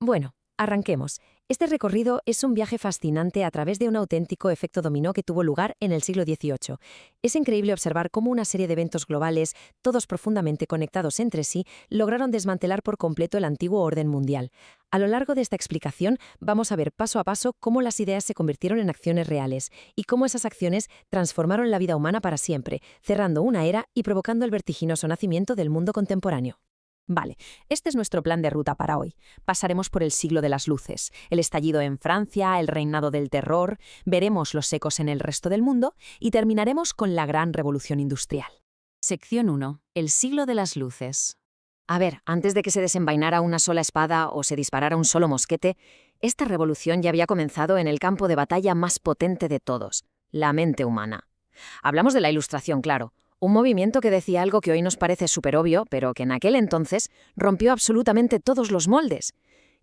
Bueno, arranquemos. Este recorrido es un viaje fascinante a través de un auténtico efecto dominó que tuvo lugar en el siglo XVIII. Es increíble observar cómo una serie de eventos globales, todos profundamente conectados entre sí, lograron desmantelar por completo el antiguo orden mundial. A lo largo de esta explicación vamos a ver paso a paso cómo las ideas se convirtieron en acciones reales y cómo esas acciones transformaron la vida humana para siempre, cerrando una era y provocando el vertiginoso nacimiento del mundo contemporáneo. Vale, este es nuestro plan de ruta para hoy. Pasaremos por el siglo de las luces, el estallido en Francia, el reinado del terror, veremos los ecos en el resto del mundo y terminaremos con la gran revolución industrial. Sección 1. El siglo de las luces. A ver, antes de que se desenvainara una sola espada o se disparara un solo mosquete, esta revolución ya había comenzado en el campo de batalla más potente de todos, la mente humana. Hablamos de la Ilustración, claro. Un movimiento que decía algo que hoy nos parece súper obvio, pero que en aquel entonces rompió absolutamente todos los moldes.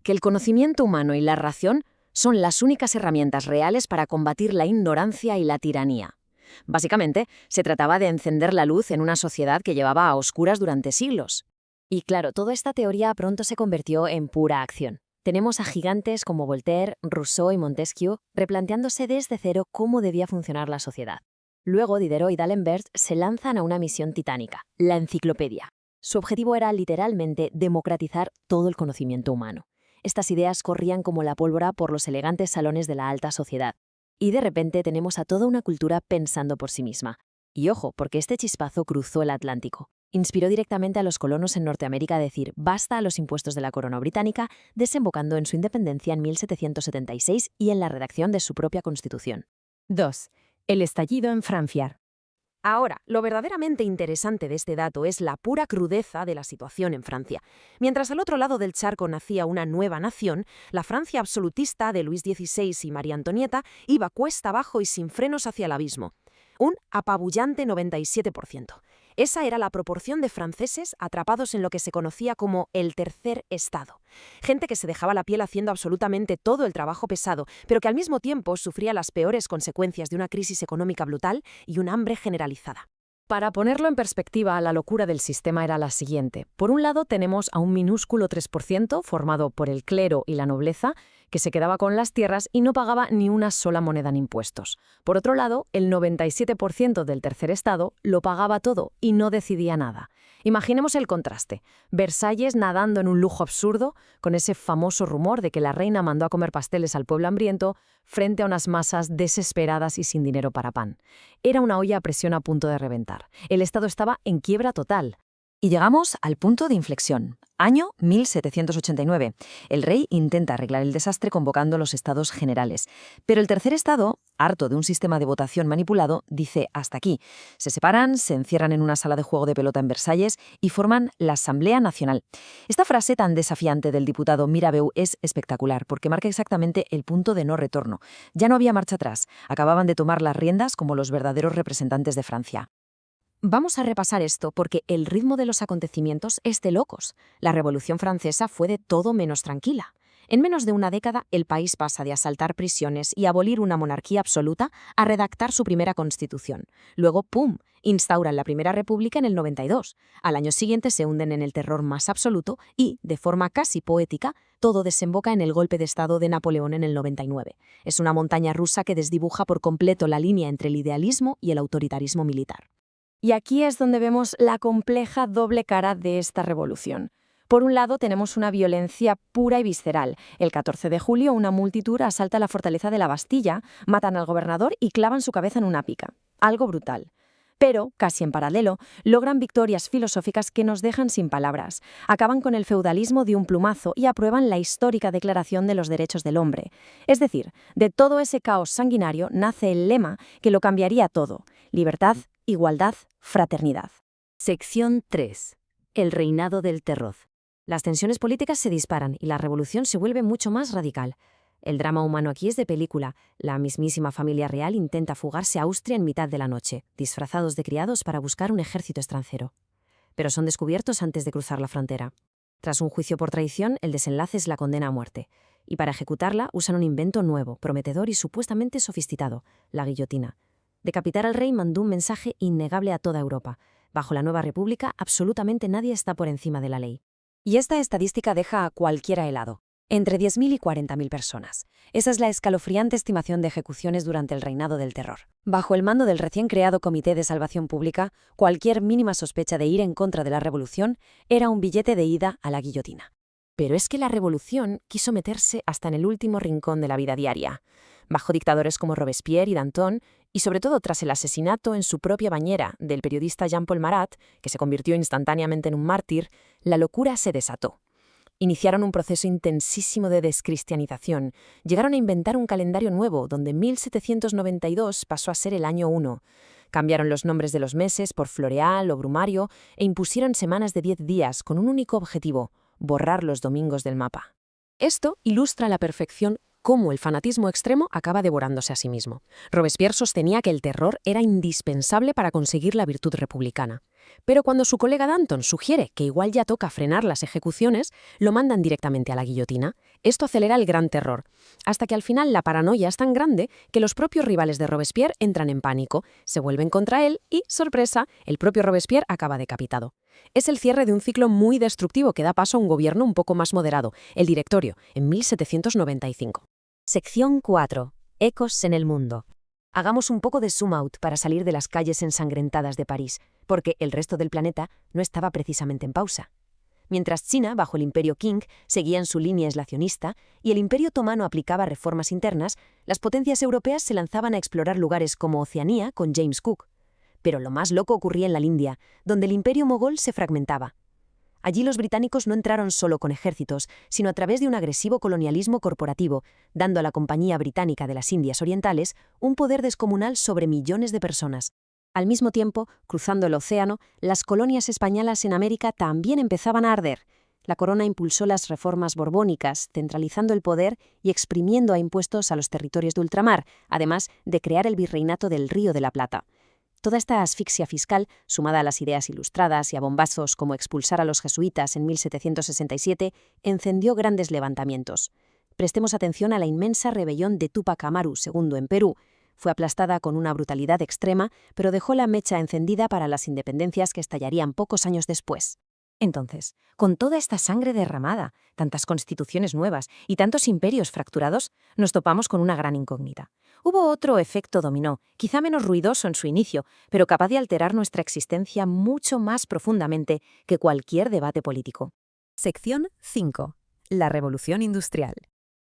Que el conocimiento humano y la razón son las únicas herramientas reales para combatir la ignorancia y la tiranía. Básicamente, se trataba de encender la luz en una sociedad que llevaba a oscuras durante siglos. Y claro, toda esta teoría pronto se convirtió en pura acción. Tenemos a gigantes como Voltaire, Rousseau y Montesquieu replanteándose desde cero cómo debía funcionar la sociedad. Luego, Diderot y D'Alembert se lanzan a una misión titánica, la enciclopedia. Su objetivo era literalmente democratizar todo el conocimiento humano. Estas ideas corrían como la pólvora por los elegantes salones de la alta sociedad. Y de repente tenemos a toda una cultura pensando por sí misma. Y ojo, porque este chispazo cruzó el Atlántico. Inspiró directamente a los colonos en Norteamérica a decir basta a los impuestos de la corona británica, desembocando en su independencia en 1776 y en la redacción de su propia constitución. 2. El estallido en Francia. Ahora, lo verdaderamente interesante de este dato es la pura crudeza de la situación en Francia. Mientras al otro lado del charco nacía una nueva nación, la Francia absolutista de Luis XVI y María Antonieta iba cuesta abajo y sin frenos hacia el abismo. Un apabullante 97%. Esa era la proporción de franceses atrapados en lo que se conocía como el tercer estado. Gente que se dejaba la piel haciendo absolutamente todo el trabajo pesado, pero que al mismo tiempo sufría las peores consecuencias de una crisis económica brutal y un hambre generalizada. Para ponerlo en perspectiva, la locura del sistema era la siguiente. Por un lado, tenemos a un minúsculo 3% formado por el clero y la nobleza, que se quedaba con las tierras y no pagaba ni una sola moneda en impuestos. Por otro lado, el 97% del tercer estado lo pagaba todo y no decidía nada. Imaginemos el contraste. Versalles nadando en un lujo absurdo, con ese famoso rumor de que la reina mandó a comer pasteles al pueblo hambriento, frente a unas masas desesperadas y sin dinero para pan. Era una olla a presión a punto de reventar. El Estado estaba en quiebra total. Y llegamos al punto de inflexión. Año 1789. El rey intenta arreglar el desastre convocando los estados generales. Pero el tercer estado, harto de un sistema de votación manipulado, dice hasta aquí. Se separan, se encierran en una sala de juego de pelota en Versalles y forman la Asamblea Nacional. Esta frase tan desafiante del diputado Mirabeau es espectacular porque marca exactamente el punto de no retorno. Ya no había marcha atrás. Acababan de tomar las riendas como los verdaderos representantes de Francia. Vamos a repasar esto porque el ritmo de los acontecimientos es de locos. La Revolución Francesa fue de todo menos tranquila. En menos de una década, el país pasa de asaltar prisiones y abolir una monarquía absoluta a redactar su primera constitución. Luego, ¡pum!, instauran la Primera República en el 92. Al año siguiente se hunden en el terror más absoluto y, de forma casi poética, todo desemboca en el golpe de Estado de Napoleón en el 99. Es una montaña rusa que desdibuja por completo la línea entre el idealismo y el autoritarismo militar. Y aquí es donde vemos la compleja doble cara de esta revolución. Por un lado, tenemos una violencia pura y visceral. El 14 de julio, una multitud asalta la fortaleza de la Bastilla, matan al gobernador y clavan su cabeza en una pica. Algo brutal. Pero, casi en paralelo, logran victorias filosóficas que nos dejan sin palabras. Acaban con el feudalismo de un plumazo y aprueban la histórica Declaración de los Derechos del Hombre. Es decir, de todo ese caos sanguinario nace el lema que lo cambiaría todo: libertad, igualdad, fraternidad. Sección 3. El reinado del terror. Las tensiones políticas se disparan y la revolución se vuelve mucho más radical. El drama humano aquí es de película. La mismísima familia real intenta fugarse a Austria en mitad de la noche, disfrazados de criados para buscar un ejército extranjero. Pero son descubiertos antes de cruzar la frontera. Tras un juicio por traición, el desenlace es la condena a muerte. Y para ejecutarla usan un invento nuevo, prometedor y supuestamente sofisticado: la guillotina. Decapitar al rey mandó un mensaje innegable a toda Europa. Bajo la nueva república, absolutamente nadie está por encima de la ley. Y esta estadística deja a cualquiera helado. Entre 10.000 y 40.000 personas. Esa es la escalofriante estimación de ejecuciones durante el reinado del terror. Bajo el mando del recién creado Comité de Salvación Pública, cualquier mínima sospecha de ir en contra de la revolución era un billete de ida a la guillotina. Pero es que la revolución quiso meterse hasta en el último rincón de la vida diaria. Bajo dictadores como Robespierre y Danton, y sobre todo tras el asesinato en su propia bañera del periodista Jean-Paul Marat, que se convirtió instantáneamente en un mártir, la locura se desató. Iniciaron un proceso intensísimo de descristianización. Llegaron a inventar un calendario nuevo, donde 1792 pasó a ser el año 1. Cambiaron los nombres de los meses por floreal o brumario e impusieron semanas de 10 días con un único objetivo: borrar los domingos del mapa. Esto ilustra a la perfección cómo el fanatismo extremo acaba devorándose a sí mismo. Robespierre sostenía que el terror era indispensable para conseguir la virtud republicana. Pero cuando su colega Danton sugiere que igual ya toca frenar las ejecuciones, lo mandan directamente a la guillotina. Esto acelera el gran terror, hasta que al final la paranoia es tan grande que los propios rivales de Robespierre entran en pánico, se vuelven contra él y, sorpresa, el propio Robespierre acaba decapitado. Es el cierre de un ciclo muy destructivo que da paso a un gobierno un poco más moderado, el Directorio, en 1795. Sección 4. Ecos en el mundo. Hagamos un poco de zoom out para salir de las calles ensangrentadas de París, porque el resto del planeta no estaba precisamente en pausa. Mientras China, bajo el Imperio Qing, seguía en su línea aislacionista y el Imperio Otomano aplicaba reformas internas, las potencias europeas se lanzaban a explorar lugares como Oceanía con James Cook. Pero lo más loco ocurría en la India, donde el Imperio mogol se fragmentaba. Allí los británicos no entraron solo con ejércitos, sino a través de un agresivo colonialismo corporativo, dando a la Compañía Británica de las Indias Orientales un poder descomunal sobre millones de personas. Al mismo tiempo, cruzando el océano, las colonias españolas en América también empezaban a arder. La corona impulsó las reformas borbónicas, centralizando el poder y exprimiendo a impuestos a los territorios de ultramar, además de crear el virreinato del Río de la Plata. Toda esta asfixia fiscal, sumada a las ideas ilustradas y a bombazos como expulsar a los jesuitas en 1767, encendió grandes levantamientos. Prestemos atención a la inmensa rebelión de Túpac Amaru II en Perú. Fue aplastada con una brutalidad extrema, pero dejó la mecha encendida para las independencias que estallarían pocos años después. Entonces, con toda esta sangre derramada, tantas constituciones nuevas y tantos imperios fracturados, nos topamos con una gran incógnita. Hubo otro efecto dominó, quizá menos ruidoso en su inicio, pero capaz de alterar nuestra existencia mucho más profundamente que cualquier debate político. Sección 5. La revolución industrial.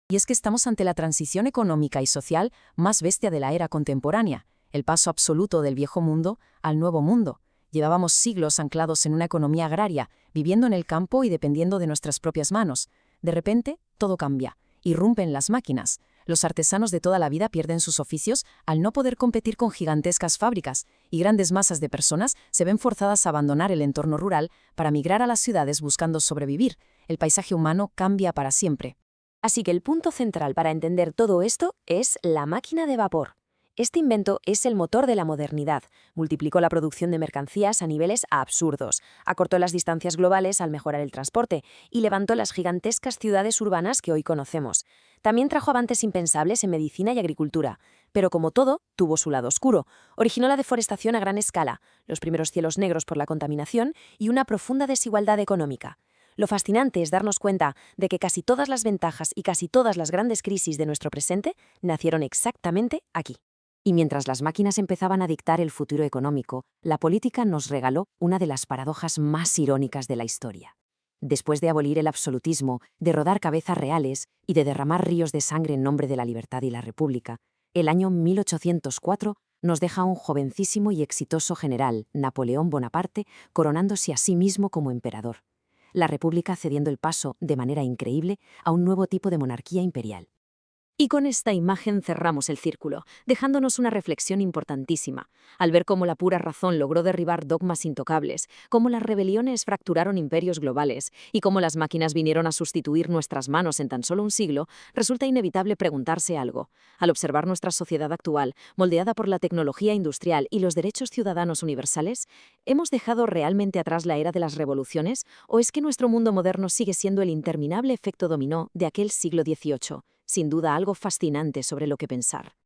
Y es que estamos ante la transición económica y social más bestia de la era contemporánea, el paso absoluto del viejo mundo al nuevo mundo. Llevábamos siglos anclados en una economía agraria, viviendo en el campo y dependiendo de nuestras propias manos. De repente, todo cambia. Irrumpen las máquinas. Los artesanos de toda la vida pierden sus oficios al no poder competir con gigantescas fábricas, y grandes masas de personas se ven forzadas a abandonar el entorno rural para migrar a las ciudades buscando sobrevivir. El paisaje humano cambia para siempre. Así que el punto central para entender todo esto es la máquina de vapor. Este invento es el motor de la modernidad. Multiplicó la producción de mercancías a niveles absurdos, acortó las distancias globales al mejorar el transporte y levantó las gigantescas ciudades urbanas que hoy conocemos. También trajo avances impensables en medicina y agricultura, pero como todo, tuvo su lado oscuro. Originó la deforestación a gran escala, los primeros cielos negros por la contaminación y una profunda desigualdad económica. Lo fascinante es darnos cuenta de que casi todas las ventajas y casi todas las grandes crisis de nuestro presente nacieron exactamente aquí. Y mientras las máquinas empezaban a dictar el futuro económico, la política nos regaló una de las paradojas más irónicas de la historia. Después de abolir el absolutismo, de rodar cabezas reales y de derramar ríos de sangre en nombre de la libertad y la república, el año 1804 nos deja un jovencísimo y exitoso general, Napoleón Bonaparte, coronándose a sí mismo como emperador. La república cediendo el paso, de manera increíble, a un nuevo tipo de monarquía imperial. Y con esta imagen cerramos el círculo, dejándonos una reflexión importantísima, al ver cómo la pura razón logró derribar dogmas intocables, cómo las rebeliones fracturaron imperios globales y cómo las máquinas vinieron a sustituir nuestras manos en tan solo un siglo, resulta inevitable preguntarse algo. Al observar nuestra sociedad actual, moldeada por la tecnología industrial y los derechos ciudadanos universales, ¿hemos dejado realmente atrás la era de las revoluciones o es que nuestro mundo moderno sigue siendo el interminable efecto dominó de aquel siglo XVIII? Sin duda algo fascinante sobre lo que pensar.